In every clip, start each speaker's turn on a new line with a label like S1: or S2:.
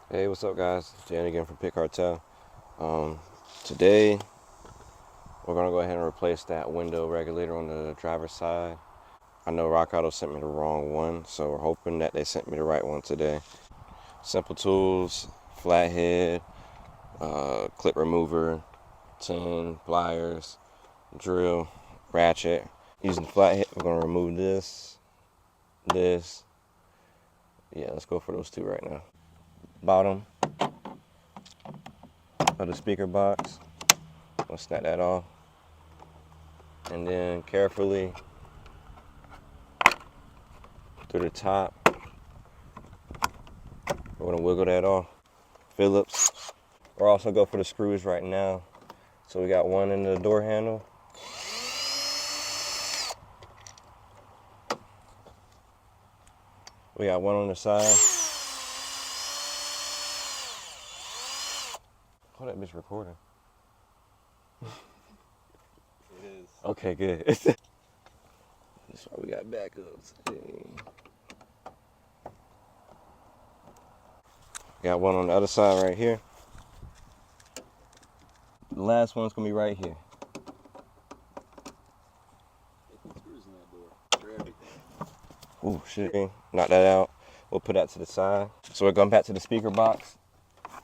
S1: Hey, what's up guys? Jan again from Pit Cartel. Today we're gonna go ahead and replace that window regulator on the driver's side. I know RockAuto sent me the wrong one, so we're hoping that they sent me the right one today. Simple tools, flathead, clip remover, tin, pliers, drill, ratchet. Using the flathead, we're gonna remove this. Yeah, let's go for those two right now. Bottom of the speaker box. We'll snap that off. And then carefully through the top, we're gonna wiggle that off. Phillips. We're also go for the screws right now. So we got one in the door handle. We got one on the side. Oh, that bitch recording.
S2: It is.
S1: Okay, good. That's why we got backups. Got one on the other side right here. The last one's gonna be right here.
S2: Screws in that door for everything.
S1: Oh shit. Knock that out. We'll put that to the side. So we're going back to the speaker box.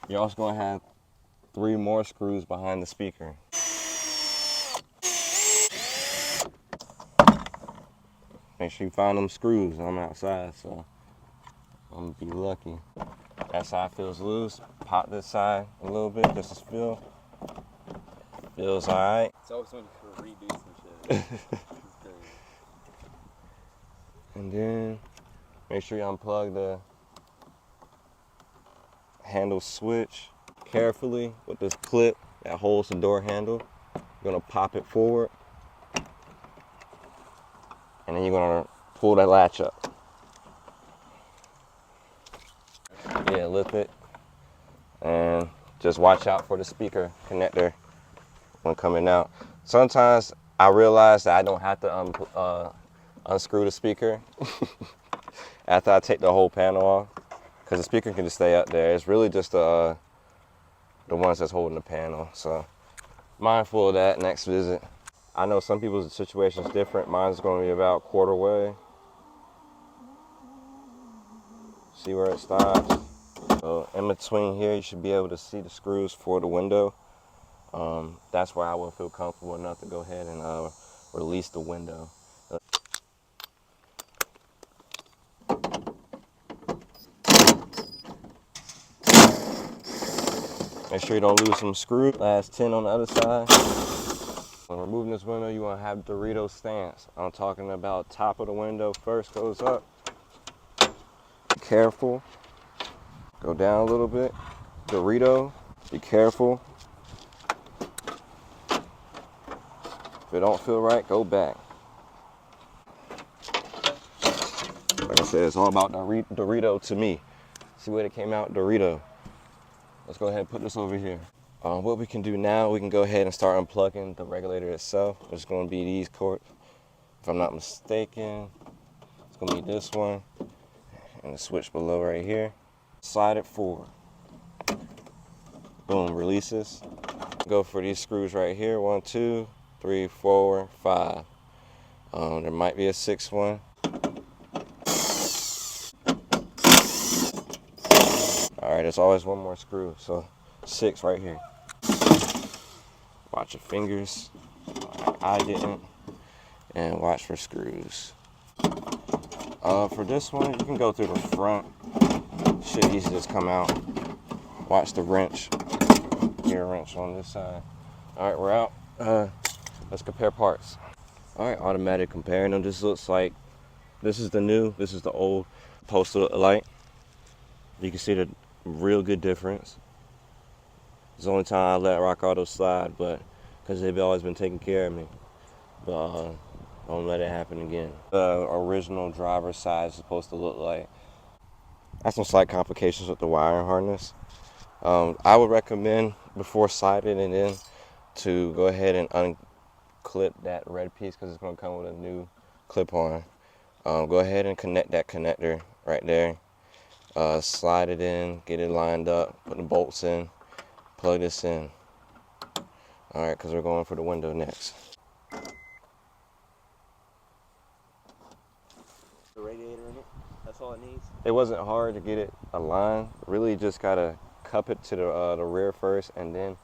S1: You're also gonna have 3 more screws behind the speaker. Make sure you find them screws. I'm outside, so I'm gonna be lucky. That side feels loose. Pop this side a little bit just to feel. Feels alright.
S2: It's always when you redo some shit. It's crazy.
S1: And then make sure you unplug the handle switch carefully with this clip that holds the door handle. You're gonna pop it forward, and then you're gonna pull that latch up. Yeah, lift it, and just watch out for the speaker connector when coming out. Sometimes I realize that I don't have to unscrew the speaker after I take the whole panel off, because the speaker can just stay up there. It's really just the ones that's holding the panel. So mindful of that next visit. I know some people's situation is different. Mine's going to be about quarter way. See where it stops. So in between here, you should be able to see the screws for the window. That's where I would feel comfortable enough to go ahead and release the window. Make sure you don't lose some screws. Last 10 on the other side. When removing this window, you want to have Dorito stance. I'm talking about top of the window first goes up. Be careful. Go down a little bit. Dorito, be careful. If it don't feel right, go back. Like I said, it's all about Dorito to me. See where it came out, Dorito. Let's go ahead and put this over here. What we can do now, we can go ahead and start unplugging the regulator itself. It's going to be these cords. If I'm not mistaken, it's going to be this one and the switch below right here. Slide it forward. Boom, releases. Go for these screws right here. 1, 2, 3, 4, 5. There might be a 6th one. All right, there's always one more screw, so 6 right here. Watch your fingers. I didn't. And watch for screws. For this one, you can go through the front. Should easily just come out. Watch the wrench. Gear wrench on this side. All right, we're out. Let's compare parts. All right, automatic comparing them. This looks like, this is the new, this is the old postal light. You can see the real good difference. It's the only time I let RockAuto slide, but because they've always been taking care of me. But don't let it happen again. The original driver's side is supposed to look like. That's some slight complications with the wiring harness. I would recommend before sliding it in to go ahead and unclip that red piece, because it's going to come with a new clip-on. Go ahead and connect that connector right there, slide it in, get it lined up, put the bolts in, plug this in. All right, because we're going for the window next.
S2: The radiator in it. That's all it needs.
S1: It wasn't hard to get it aligned. Really just gotta cup it to the rear first, and then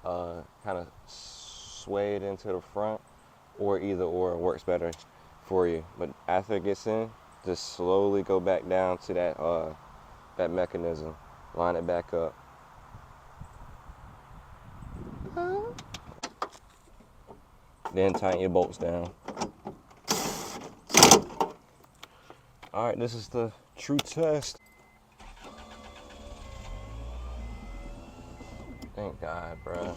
S1: kind of sway it into the front, or either or works better for you. But after it gets in, just slowly go back down to that mechanism, line it back up. Then tighten your bolts down. All right, this is the true test. Thank God, bro.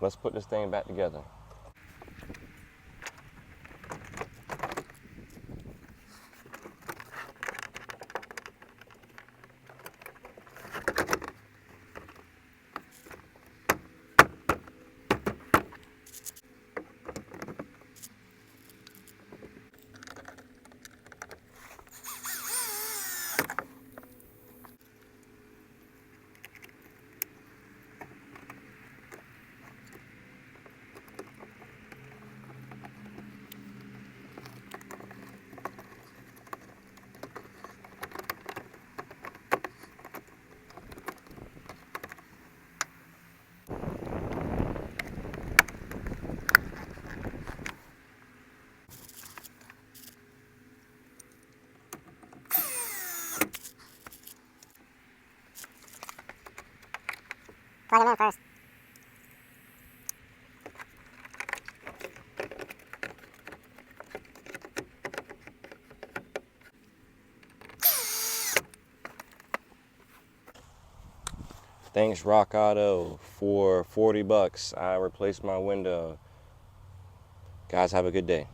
S1: Let's put this thing back together.
S3: Plug them in first.
S1: Thanks Rock Auto for $40. I replaced my window. Guys, have a good day.